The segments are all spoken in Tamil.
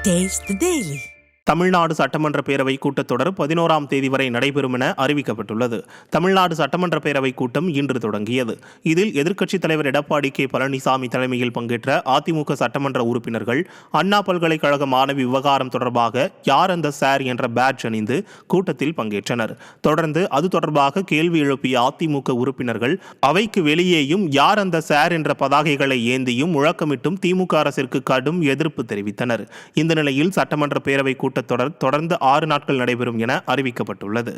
Taste the Daily. தமிழ்நாடு சட்டமன்ற பேரவை கூட்டத்தொடர் 11ஆம் தேதி வரை நடைபெறும் என அறிவிக்கப்பட்டுள்ளது. தமிழ்நாடு சட்டமன்ற பேரவை கூட்டம் இன்று தொடங்கியது. இதில் எதிர்க்கட்சித் தலைவர் எடப்பாடி கே பழனிசாமி தலைமையில் பங்கேற்ற அதிமுக சட்டமன்ற உறுப்பினர்கள் அண்ணா பல்கலைக்கழக மாணவி விவகாரம் தொடர்பாக யார் அந்த சார் என்ற பேட்ஜ் அணிந்து கூட்டத்தில் பங்கேற்றனர். தொடர்ந்து அது தொடர்பாக கேள்வி எழுப்பிய அதிமுக உறுப்பினர்கள் அவைக்கு வெளியேயும் யார் அந்த சார் என்ற பதாகைகளை ஏந்தியும் முழக்கமிட்டும் திமுக அரசிற்கு கடும் எதிர்ப்பு தெரிவித்தனர். இந்த நிலையில் சட்டமன்ற பேரவை கூட்டத்தொடர் தொடர்ந்து 6 நாட்கள் நடைபெறும் என அறிவிக்கப்பட்டுள்ளது.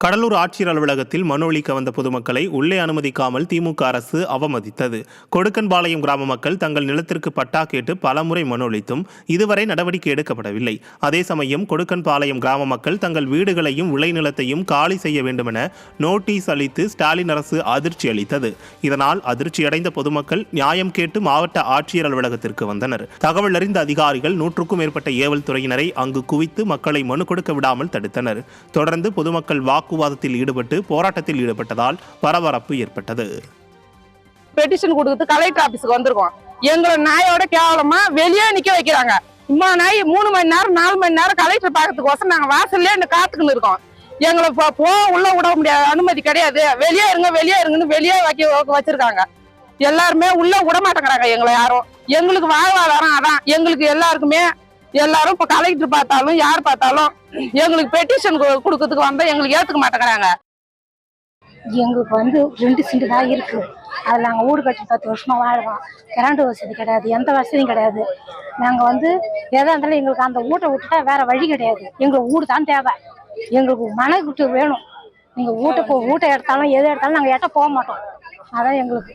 கடலூர் ஆட்சியர் அலுவலகத்தில் மனு அளிக்க வந்த பொதுமக்களை உள்ளே அனுமதிக்காமல் திமுக அரசு அவமதித்தது. கொடுக்கன்பாளையம் கிராம மக்கள் தங்கள் நிலத்திற்கு பட்டா கேட்டு பலமுறை மனு அளித்தும் இதுவரை நடவடிக்கை எடுக்கப்படவில்லை. அதே சமயம் கொடுக்கன்பாளையம் கிராம மக்கள் தங்கள் வீடுகளையும் விளைநிலத்தையும் காலி செய்ய வேண்டும் என நோட்டீஸ் அளித்து ஸ்டாலின் அரசு அதிர்ச்சி அளித்தது. இதனால் அதிர்ச்சியடைந்த பொதுமக்கள் நியாயம் கேட்டு மாவட்ட ஆட்சியர் அலுவலகத்திற்கு வந்தனர். தகவல் அறிந்த அதிகாரிகள் 100க்கும் மேற்பட்ட ஏவல் துறையினரை அங்கு குவித்து மக்களை மனு கொடுக்க விடாமல் தடுத்தனர். தொடர்ந்து பொதுமக்கள் வாக்குவாதத்தில் ஈடுபட்டு போராட்டத்தில் ஈடுபட்டதால் பரபரப்பு ஏற்பட்டது. பெட்டிஷன் கொடுத்து கலெக்டர் ஆபீஸ்க்கு வந்திருக்கோம். எங்களை நாயோட கேவலமா வெளியே நிக்க வைக்கிறாங்க. இம்மா நாய் 3 மணி நேரம் 4 மணி நேரம் கலெக்டர் பாக்கிறதுக்கோசம் நாங்க வாசல்லே காத்துக்கிட்டு இருக்கோம். எங்களை உள்ள விட முடியாது, அனுமதி கிடையாது. வெளியே இருங்கன்னு வெளியே வச்சிருக்காங்க. எல்லாருமே உள்ள விட மாட்டேங்கிறாங்க எங்களை யாரும். எங்களுக்கு வாழ்வாதாரம் அதான். எங்களுக்கு எல்லாரும் இப்ப கலெக்டர் பார்த்தாலும் யார் பார்த்தாலும் எங்களுக்கு பெட்டிஷன் கொடுக்கறதுக்கு வந்தா எங்களுக்கு ஏத்துக்க மாட்டேங்கிறாங்க. எங்களுக்கு 2 சென்ட் தான் இருக்கு. அதில் நாங்கள் வீடு கட்டி 10 வருஷமா வாழ்றோம். கரண்ட் வசதி கிடையாது, எந்த வசதியும் கிடையாது. நாங்கள் எதா இருந்தாலும் எங்களுக்கு அந்த வீட்டை விட்டுட்டா வேற வழி கிடையாது. எங்களுக்கு வீடு தான் தேவை. எங்களுக்கு மனக்குட்டு வேணும். நீங்கள் வீட்டை எடுத்தாலும் எது எடுத்தாலும் நாங்கள் எட்ட போக மாட்டோம். அதான் எங்களுக்கு